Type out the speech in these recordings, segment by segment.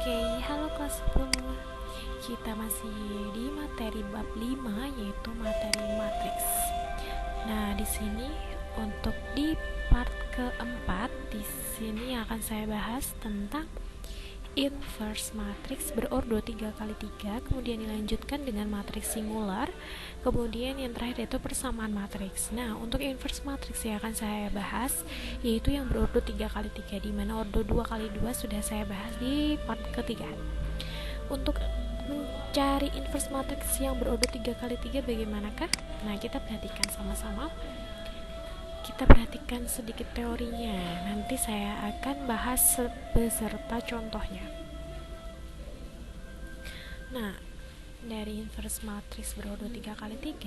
Oke, halo kelas 10. Kita masih di materi bab 5 yaitu materi matriks. Nah, di sini untuk di part keempat di sini akan saya bahas tentang inverse matriks berordo 3x3, kemudian dilanjutkan dengan matriks singular, kemudian yang terakhir yaitu persamaan matriks. Nah, untuk inverse matriks yang akan saya bahas yaitu yang berordo 3x3, di mana ordo 2x2 sudah saya bahas di part ketiga. Untuk mencari inverse matriks yang berordo 3x3 bagaimanakah? Nah, kita perhatikan sama-sama. Kita perhatikan sedikit teorinya. Nanti saya akan bahas beserta contohnya. Nah, dari inverse matriks berordo 3x3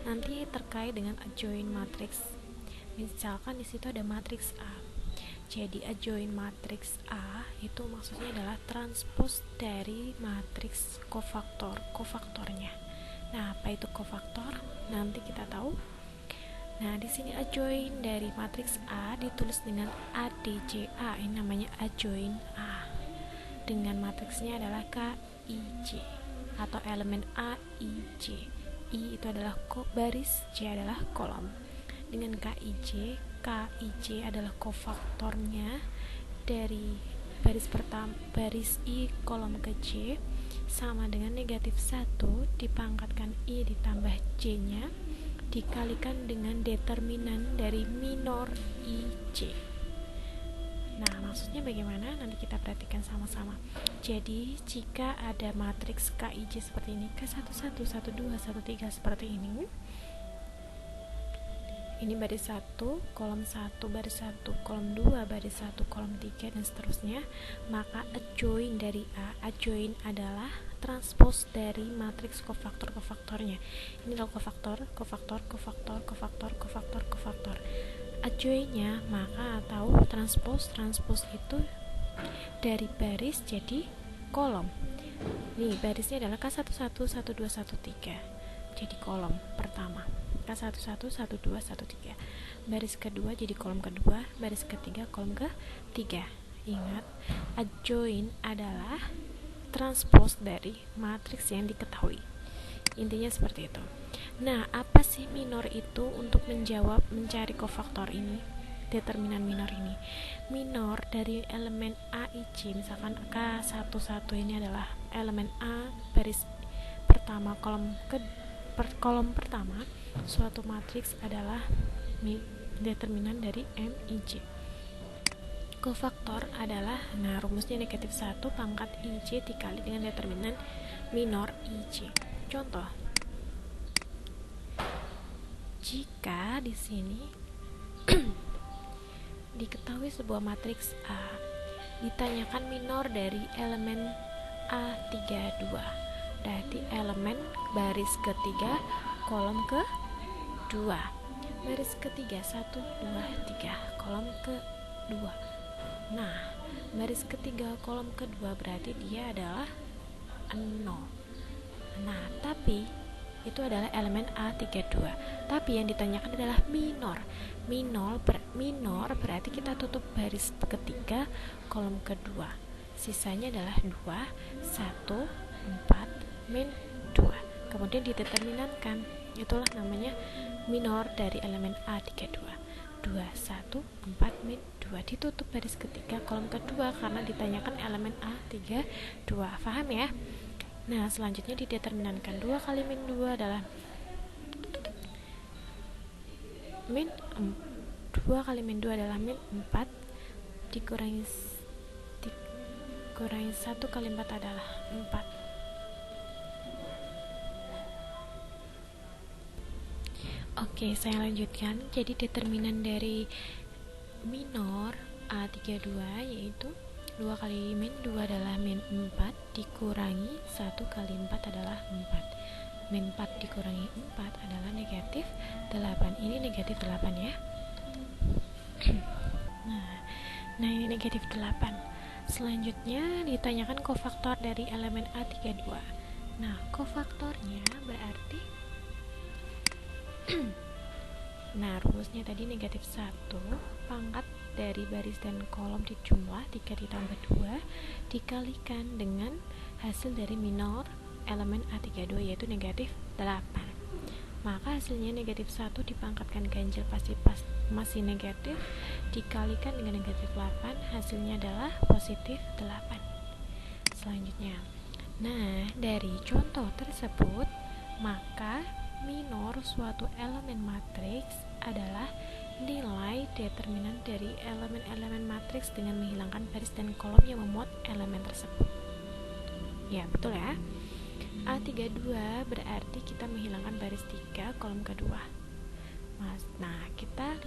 nanti terkait dengan adjoint matriks. Misalkan di situ ada matriks A. Jadi adjoint matriks A itu maksudnya adalah transpose dari matriks kofaktornya. Nah, apa itu kofaktor? Nanti kita tahu. Nah, di sini adjoint dari matriks A ditulis dengan ADJA. Ini namanya adjoint A. Dengan matriksnya adalah KIJ atau elemen AIJ. I itu adalah baris, J adalah kolom. Dengan KIJ adalah kofaktornya dari baris I kolom ke J sama dengan negatif 1 dipangkatkan I ditambah J-nya dikalikan dengan determinan dari minor IJ. Nah, maksudnya bagaimana? Nanti kita perhatikan sama-sama. Jadi, jika ada matriks KIJ seperti ini, K11, 12, 13 seperti ini. Ini baris 1, kolom 1, baris 1, kolom 2, baris 1, kolom 3 dan seterusnya. Maka adjoint dari A, adjoint adalah transpose dari matriks kofaktornya. Ini adalah kofaktor. Adjointnya maka atau transpose itu dari baris jadi kolom. Nih, barisnya adalah K11, 12, 13. Jadi kolom pertama. K11, 12, 13. Baris kedua jadi kolom kedua, baris ketiga kolom ketiga. Ingat, adjoint adalah transpose dari matriks yang diketahui. Intinya seperti itu. Nah, apa sih minor itu untuk mencari kofaktor ini? Determinan minor ini. Minor dari elemen AIJ, misalkan K11 ini adalah elemen A baris pertama kolom pertama, suatu matriks adalah determinan dari MIJ. Kofaktor adalah, rumusnya negatif 1 pangkat IJ dikali dengan determinan minor IJ. Contoh, jika di sini diketahui sebuah matriks A, ditanyakan minor dari elemen A32, berarti elemen baris ketiga kolom ke-2, baris ketiga 1, 2, 3, kolom ke-2. Nah, baris ketiga kolom kedua berarti dia adalah 0. Nah, tapi itu adalah elemen A32. Tapi yang ditanyakan adalah minor. Minor berarti kita tutup baris ketiga kolom kedua. Sisanya adalah 2, 1, 4, min 2. Kemudian dideterminankan. Itulah namanya minor dari elemen A32. 2, 1, 4, min 2 ditutup baris ketiga kolom kedua karena ditanyakan elemen A32. Paham ya? Nah, selanjutnya dideterminankan 2 kali min 2 adalah min 2 kali min 2 adalah min 4 dikurangi 1 kali 4 adalah 4. Oke, saya lanjutkan. Jadi determinan dari minor A32 yaitu 2 kali min 2 adalah min 4 dikurangi 1 kali 4 adalah 4. Min 4 dikurangi 4 adalah negatif 8. Ini negatif 8 ya. Nah, ini negatif 8. Selanjutnya ditanyakan kofaktor dari elemen A32. Nah, kofaktornya berarti rumusnya tadi negatif 1 pangkat dari baris dan kolom dijumlah 3 ditambah 2 dikalikan dengan hasil dari minor elemen A32 yaitu negatif 8. Maka hasilnya negatif 1 dipangkatkan ganjil pasti masih negatif dikalikan dengan negatif 8 hasilnya adalah positif 8. Selanjutnya, nah dari contoh tersebut maka minor suatu elemen matriks adalah nilai determinan dari elemen-elemen matriks dengan menghilangkan baris dan kolom yang memuat elemen tersebut. Ya, betul ya. A32 berarti kita menghilangkan baris 3 kolom kedua. Nah, kita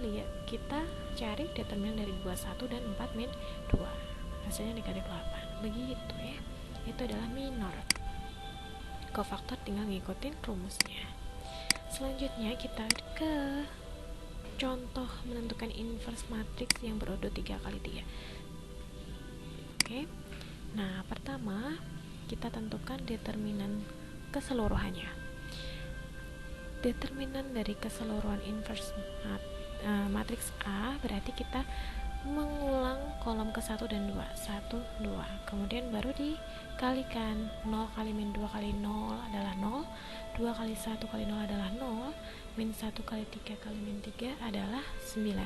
cari determinan dari 21 dan 4 min 2. Hasilnya negatif 8. Begitu ya. Itu adalah minor. Kofaktor tinggal ngikutin rumusnya. Selanjutnya kita ke contoh menentukan inverse matriks yang berordo 3 kali 3. Oke. Nah, pertama kita tentukan determinan keseluruhannya. Determinan dari keseluruhan inverse matriks A berarti kita mengulang kolom ke 1 dan 2 1, 2 kemudian baru dikalikan 0 kali min 2 kali 0 adalah 0 2 kali 1 kali 0 adalah 0 min 1 kali 3 kali min 3 adalah 9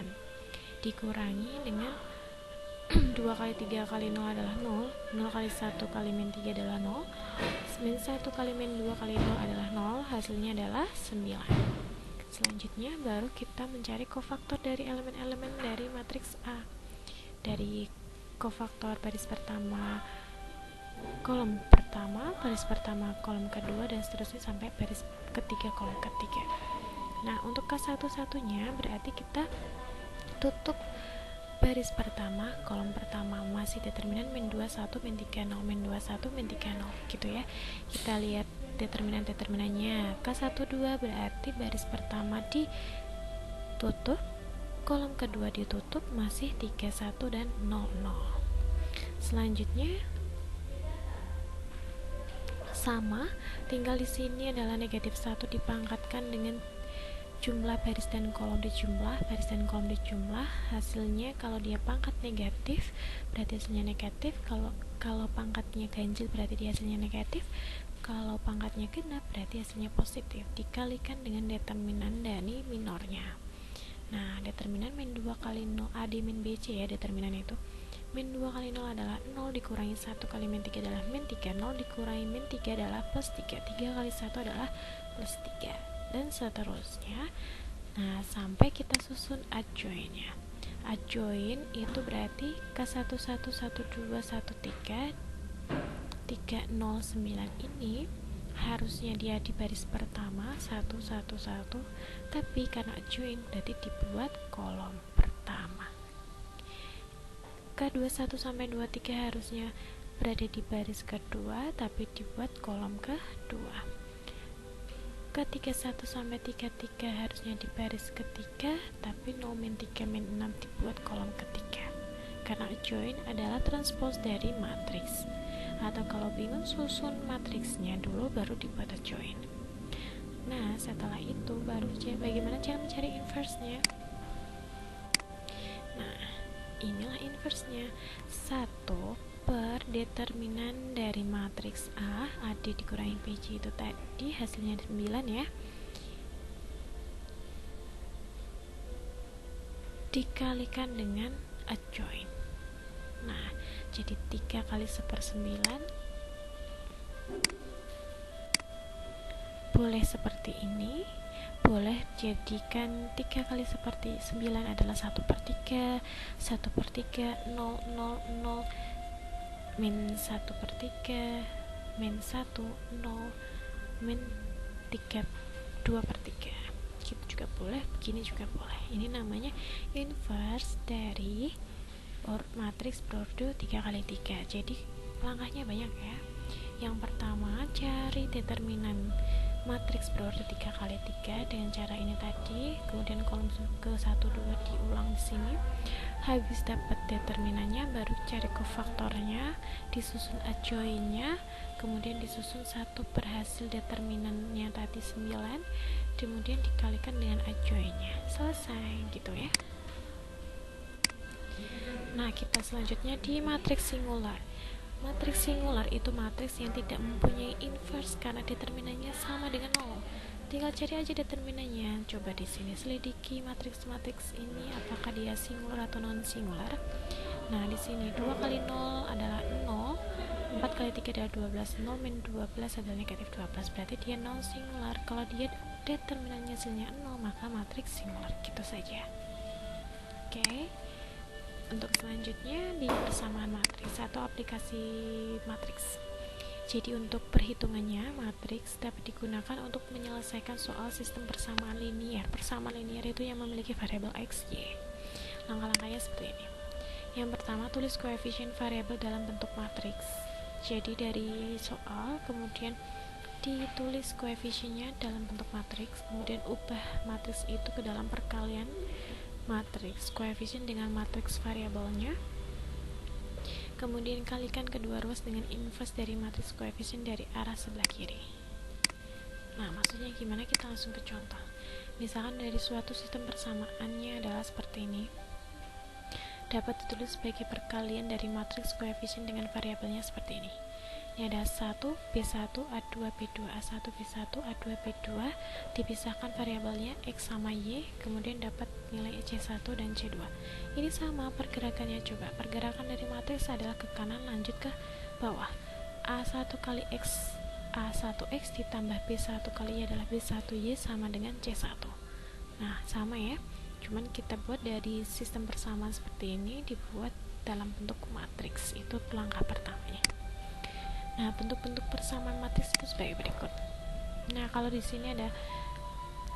dikurangi dengan 2 kali 3 kali 0 adalah 0 0 kali 1 kali min 3 adalah 0 min 1 kali min 2 kali 0 adalah 0 hasilnya adalah 9. Selanjutnya baru kita mencari kofaktor dari elemen-elemen dari matriks A. Dari kofaktor baris pertama kolom pertama, baris pertama kolom kedua dan seterusnya sampai baris ketiga kolom ketiga. Nah, untuk ke-1-1-nya berarti kita tutup baris pertama kolom pertama masih determinan min 21 min 30 min 21 min 30 gitu ya. Kita lihat determinan-determinannya. K12 berarti baris pertama ditutup, kolom kedua ditutup, masih 31 dan 00. Selanjutnya sama, tinggal di sini adalah negatif 1 dipangkatkan dengan jumlah baris dan kolom dijumlah, baris dan kolom dijumlah, hasilnya kalau dia pangkat negatif berarti hasilnya negatif, kalau pangkatnya ganjil berarti dia hasilnya negatif, kalau pangkatnya genap berarti hasilnya positif, dikalikan dengan determinan dari minornya. Nah, determinan min 2 kali 0 A di min BC ya, determinan itu min 2 kali 0 adalah 0 dikurangi 1 kali min 3 adalah min 3, 0 dikurangi min 3 adalah plus 3, 3 kali 1 adalah plus 3 dan seterusnya. Nah, sampai kita susun adjoinnya. Adjoin itu berarti K111213 309 ini harusnya dia di baris pertama 111, tapi karena adjoin berarti dibuat kolom pertama. K21 sampai 23 harusnya berada di baris kedua tapi dibuat kolom kedua. K31 sampai 33 harusnya di baris ketiga tapi 0 min 3 min 6 dibuat kolom ketiga. Karena adjoin adalah transpose dari matriks. Atau kalau bingung susun matriksnya dulu baru dibuat adjoin. Nah, setelah itu baru bagaimana cara mencari inverse-nya. Nah, inilah inverse-nya. 1 per determinan dari matriks A, AD dikurangi PC itu tadi hasilnya 9 ya, dikalikan dengan adjoin. Nah, jadi 3 kali 1/9 boleh seperti ini, boleh jadikan 3 kali seperti 9 adalah 1/3, 1/3, 0, 0, 0, min 1/3, min 1, 0, min 3, 2/3. Gitu juga boleh, begini juga boleh. Ini namanya inverse dari matriks berordo 3 kali 3. Jadi langkahnya banyak ya. Yang pertama, cari determinan matriks berordo 3 kali 3 dengan cara ini tadi. Kemudian kolom ke 1 2 diulang di sini. Habis dapat determinannya baru cari kofaktornya, disusun adjoinnya, kemudian disusun 1 per hasil determinannya tadi 9, kemudian dikalikan dengan adjoinnya. Selesai gitu ya. Nah, kita selanjutnya di matriks singular. Matriks singular itu matriks yang tidak mempunyai inverse karena determinannya sama dengan 0. Tinggal cari aja determinannya. Coba di sini selidiki matriks-matriks ini apakah dia singular atau non singular. Nah, di sini 2 kali 0 adalah 0, 4 kali 3 adalah 12, 0 min 12 adalah negatif 12, berarti dia non singular. Kalau dia determinannya hasilnya 0, maka matriks singular. Gitu saja. Oke. Untuk selanjutnya di persamaan matriks atau aplikasi matriks. Jadi untuk perhitungannya, matriks dapat digunakan untuk menyelesaikan soal sistem persamaan linear. Persamaan linear itu yang memiliki variabel x, y. Langkah-langkahnya seperti ini. Yang pertama, tulis koefisien variabel dalam bentuk matriks. Jadi dari soal, kemudian ditulis koefisiennya dalam bentuk matriks, kemudian ubah matriks itu ke dalam perkalian matriks koefisien dengan matriks variabelnya, kemudian kalikan kedua ruas dengan inverse dari matriks koefisien dari arah sebelah kiri. Nah, maksudnya gimana? Kita langsung ke contoh. Misalkan dari suatu sistem persamaannya adalah seperti ini, dapat ditulis sebagai perkalian dari matriks koefisien dengan variabelnya seperti ini. Ini ada 1, B1, A2, B2, A1, B1, A2, B2, dipisahkan variabelnya X sama Y, kemudian dapat nilai C1 dan C2. Ini sama pergerakannya, coba. Pergerakan dari matriks adalah ke kanan lanjut ke bawah. A1 kali X, A1X ditambah B1 kali Y adalah B1Y sama dengan C1. Nah, sama ya. Cuman kita buat dari sistem persamaan seperti ini, dibuat dalam bentuk matriks. Itu langkah pertamanya. Nah, bentuk-bentuk persamaan matriks itu sebagai berikut. Nah, kalau di sini ada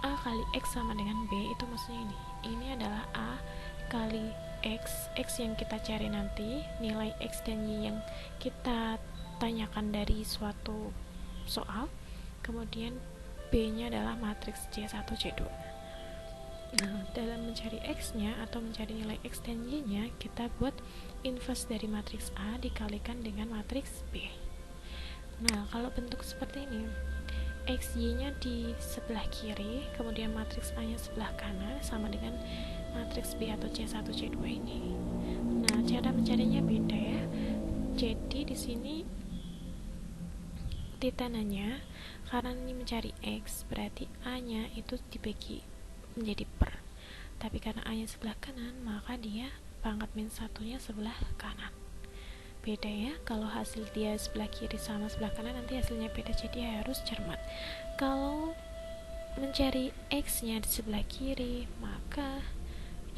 A kali X sama dengan B, itu maksudnya ini. Ini adalah A kali X yang kita cari nanti, nilai X dan Y yang kita tanyakan dari suatu soal. Kemudian B-nya adalah matriks C1, C2. Nah, dalam mencari X-nya atau mencari nilai X dan Y-nya, kita buat inverse dari matriks A dikalikan dengan matriks B. Nah, kalau bentuk seperti ini, XY-nya di sebelah kiri, kemudian matriks A-nya sebelah kanan, sama dengan matriks B atau C1, C2 ini. Nah, cara mencarinya beda ya. Jadi di sini titananya, karena ini mencari X, berarti A-nya itu dibagi menjadi per. Tapi karena A-nya sebelah kanan, maka dia pangkat min satunya sebelah kanan. Beda ya, kalau hasil dia sebelah kiri sama sebelah kanan nanti hasilnya beda, jadi harus cermat. Kalau mencari X nya di sebelah kiri, maka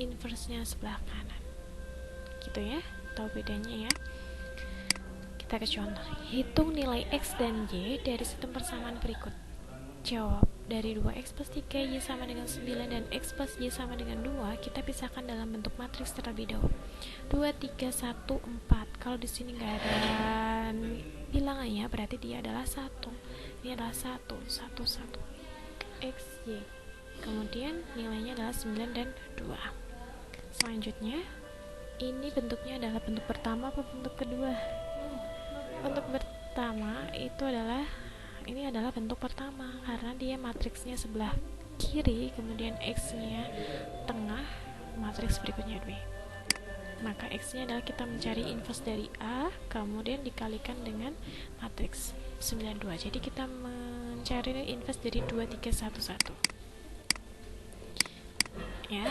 inverse nya sebelah kanan, gitu ya, tahu bedanya ya. Kita ke contoh. Hitung nilai X dan Y dari sistem persamaan berikut. Jawab. Dari 2X plus 3 Y sama dengan 9 dan X plus Y sama dengan 2, kita pisahkan dalam bentuk matriks terlebih dahulu. 2, 3, 1, 4. Kalau di sini nggak ada bilangannya, berarti dia adalah 1. Ini adalah 1, 1, 1. X, Y. Kemudian nilainya adalah 9 dan 2. Selanjutnya, ini bentuknya adalah bentuk pertama atau bentuk kedua? Bentuk pertama itu adalah, ini adalah bentuk pertama karena dia matriksnya sebelah kiri, kemudian X-nya tengah, matriks berikutnya B. Maka X-nya adalah kita mencari inverse dari A, kemudian dikalikan dengan matriks 92. Jadi kita mencari inverse dari 2, 3, 1, 1. Ya.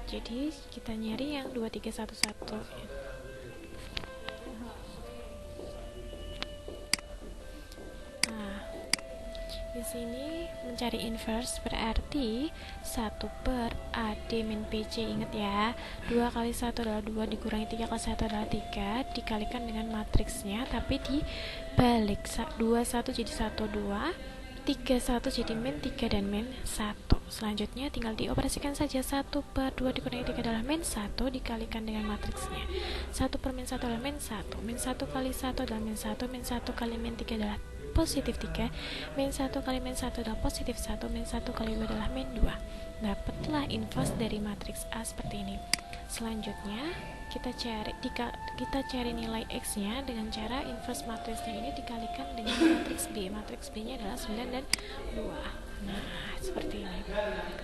Jadi kita nyari yang 2, 3, 1, 1. Di sini mencari inverse berarti 1 per AD min PC, ingat ya, 2 kali 1 adalah 2 dikurangi 3 kali 1 adalah 3, dikalikan dengan matriksnya tapi dibalik, 2, 1 jadi 1, 2, 3, 1 jadi min 3 dan min 1. Selanjutnya tinggal dioperasikan saja, 1 per 2 dikurangi 3 adalah min 1, dikalikan dengan matriksnya, 1 per min 1 adalah min 1, min 1 kali 1 adalah min 1, min 1 kali min 3 adalah positif 3, min 1 kali min 1 adalah positif 1, min 1 kali 2 adalah min 2. Dapatlah inverse dari matriks A seperti ini. Selanjutnya kita cari nilai X nya dengan cara inverse matriksnya ini dikalikan dengan matriks B. Matriks B nya adalah 9 dan 2. Nah, seperti ini.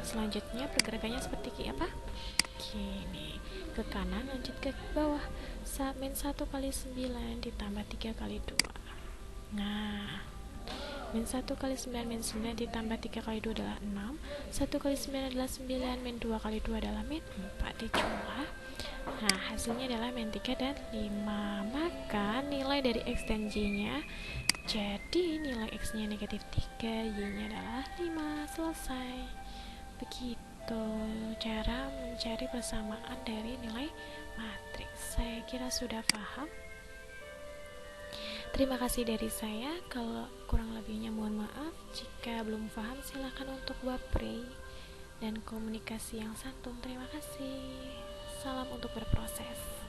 Selanjutnya pergerakannya seperti apa? Gini. ke kanan, lanjut ke bawah. Min 1 kali 9 ditambah 3 kali 2. Nah, min 1 kali 9 min 9 ditambah 3 kali 2 adalah 6. 1 kali 9 adalah 9, min 2 kali 2 adalah min 4 dijumlah. Nah, hasilnya adalah min 3 dan 5. Maka nilai dari X dan Y-nya jadi nilai X-nya negatif 3, Y-nya adalah 5. Selesai. Begitu cara mencari persamaan dari nilai matriks. Saya kira sudah paham. Terima kasih dari saya. Kalau kurang lebihnya mohon maaf. Jika belum paham silahkan untuk wapre dan komunikasi yang santun. Terima kasih. Salam untuk berproses.